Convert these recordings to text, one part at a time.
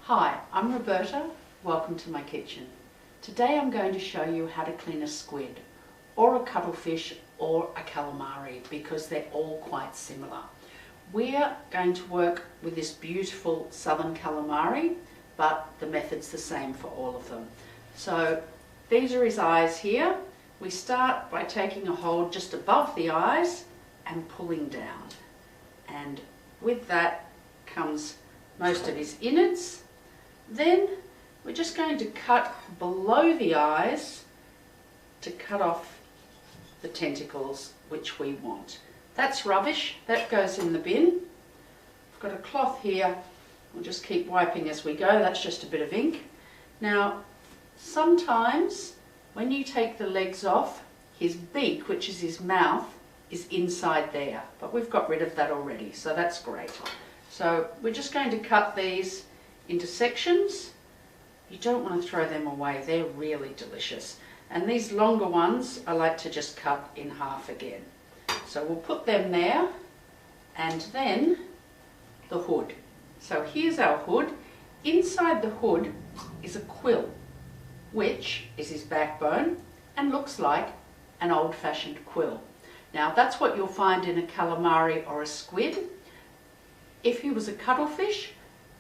Hi, I'm Roberta. Welcome to my kitchen. Today I'm going to show you how to clean a squid or a cuttlefish or a calamari because they're all quite similar. We're going to work with this beautiful southern calamari, but the method's the same for all of them. So these are his eyes here. We start by taking a hold just above the eyes and pulling down. And with that comes most of his innards. Then we're just going to cut below the eyes to cut off the tentacles which we want. That's rubbish, that goes in the bin. I've got a cloth here, we'll just keep wiping as we go, that's just a bit of ink. Now sometimes when you take the legs off, his beak, which is his mouth, is inside there, but we've got rid of that already, so that's great. So we're just going to cut these into sections. You don't want to throw them away, they're really delicious. And these longer ones I like to just cut in half again. So we'll put them there, and then the hood. So here's our hood. Inside the hood is a quill, which is his backbone and looks like an old-fashioned quill. Now that's what you'll find in a calamari or a squid. If he was a cuttlefish,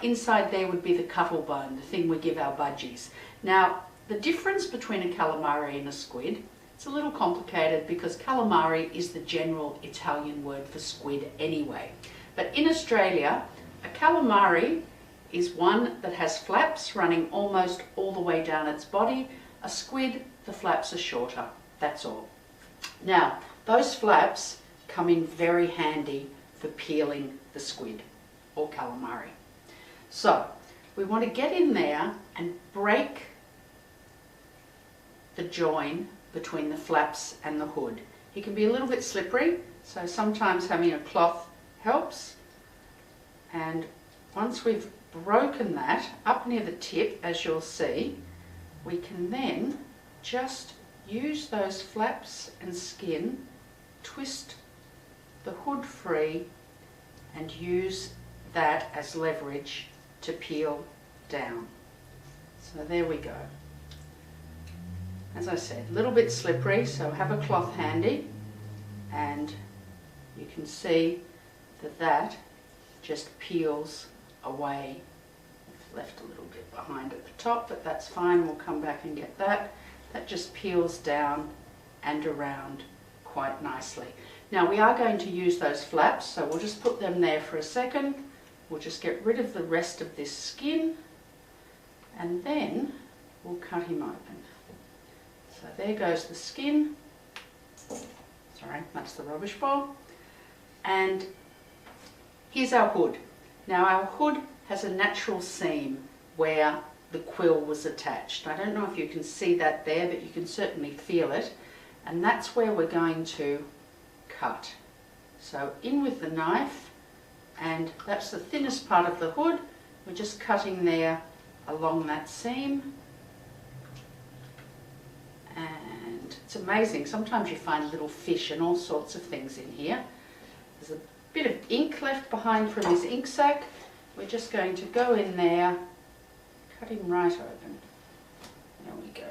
inside there would be the cuttlebone, the thing we give our budgies. Now the difference between a calamari and a squid, it's a little complicated because calamari is the general Italian word for squid anyway. But in Australia, a calamari is one that has flaps running almost all the way down its body. A squid, the flaps are shorter, that's all. Now, those flaps come in very handy for peeling the squid or calamari. So, we want to get in there and break the join between the flaps and the hood. He can be a little bit slippery, so sometimes having a cloth helps. And once we've broken that up near the tip, as you'll see, we can then just use those flaps and skin, twist the hood free and use that as leverage to peel down. So there we go. As I said, a little bit slippery, so have a cloth handy, and you can see that that just peels away. We've left a little bit behind at the top, but that's fine, we'll come back and get that. That just peels down and around quite nicely. Now we are going to use those flaps, so we'll just put them there for a second. We'll just get rid of the rest of this skin, and then we'll cut him open. So there goes the skin. Sorry, that's the rubbish bowl. And here's our hood. Now our hood has a natural seam where the quill was attached. I don't know if you can see that there, but you can certainly feel it. And that's where we're going to cut. So in with the knife, and that's the thinnest part of the hood. We're just cutting there along that seam. And it's amazing, sometimes you find little fish and all sorts of things in here. There's a bit of ink left behind from his ink sac. We're just going to go in there, cut him right open. There we go.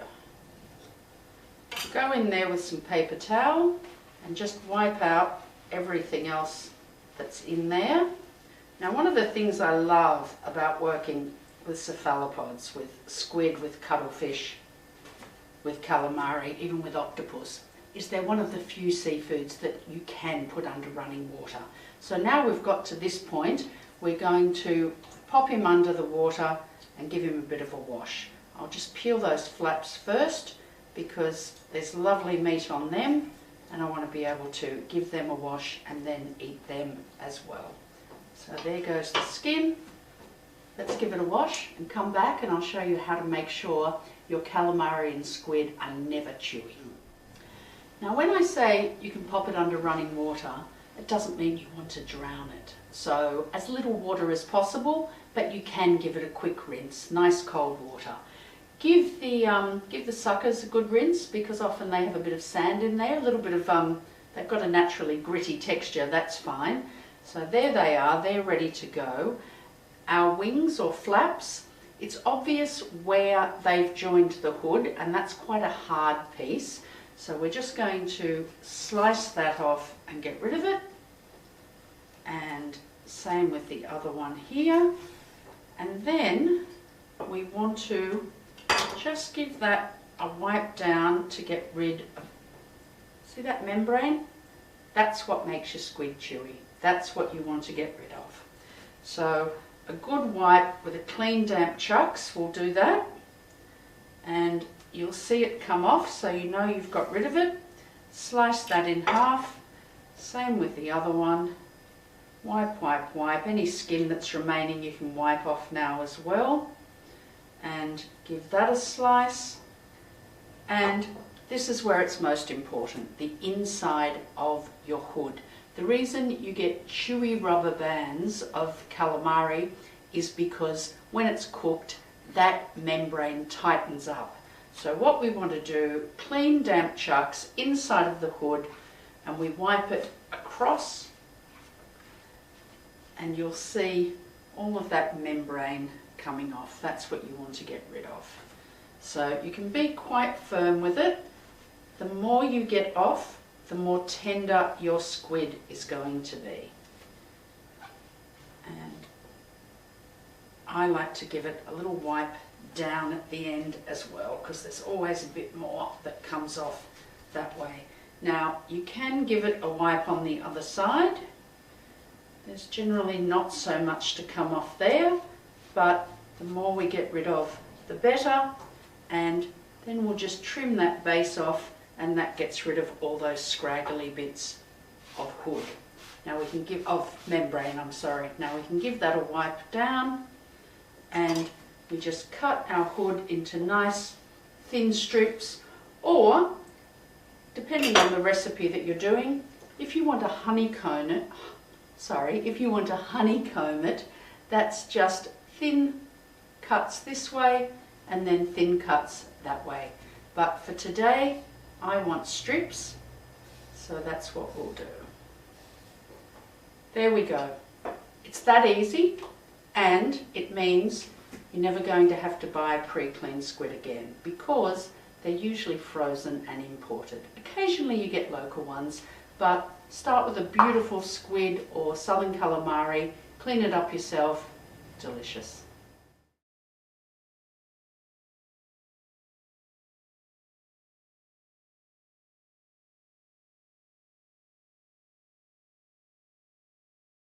Go in there with some paper towel and just wipe out everything else that's in there. Now one of the things I love about working with cephalopods, with squid, with cuttlefish, with calamari, even with octopus, is they're one of the few seafoods that you can put under running water. So now we've got to this point, we're going to pop him under the water and give him a bit of a wash. I'll just peel those flaps first because there's lovely meat on them, and I want to be able to give them a wash and then eat them as well. So there goes the skin. Let's give it a wash and come back, and I'll show you how to make sure your calamari and squid are never chewy. Now when I say you can pop it under running water, it doesn't mean you want to drown it. So as little water as possible, but you can give it a quick rinse, nice cold water. Give the suckers a good rinse because often they have a bit of sand in there, a little bit of, they've got a naturally gritty texture, that's fine. So there they are, they're ready to go. Our wings or flaps, It's obvious where they've joined the hood, and that's quite a hard piece. So we're just going to slice that off and get rid of it. And same with the other one here. And then we want to just give that a wipe down to get rid of, see that membrane? That's what makes your squid chewy. That's what you want to get rid of. So a good wipe with a clean damp chucks will do that. And you'll see it come off, so you know you've got rid of it. Slice that in half. Same with the other one. Wipe, wipe, wipe. Any skin that's remaining you can wipe off now as well. And give that a slice. And this is where it's most important, the inside of your hood. The reason you get chewy rubber bands of calamari is because when it's cooked, that membrane tightens up. So what we want to do, clean damp chucks inside of the hood, and we wipe it across, and you'll see all of that membrane coming off. That's what you want to get rid of. So you can be quite firm with it. The more you get off, the more tender your squid is going to be. And I like to give it a little wipe down at the end as well, because there's always a bit more that comes off that way. Now you can give it a wipe on the other side. There's generally not so much to come off there, but the more we get rid of, the better. And then we'll just trim that base off, and that gets rid of all those scraggly bits of hood. Now we can give, of membrane, I'm sorry. Now we can give that a wipe down, and we just cut our hood into nice thin strips, or depending on the recipe that you're doing, if you want to honeycomb it, that's just thin cuts this way and then thin cuts that way. But for today, I want strips, so that's what we'll do. There we go. It's that easy, and it means you're never going to have to buy a pre-cleaned squid again, because they're usually frozen and imported. Occasionally you get local ones, but start with a beautiful squid or southern calamari, clean it up yourself, delicious.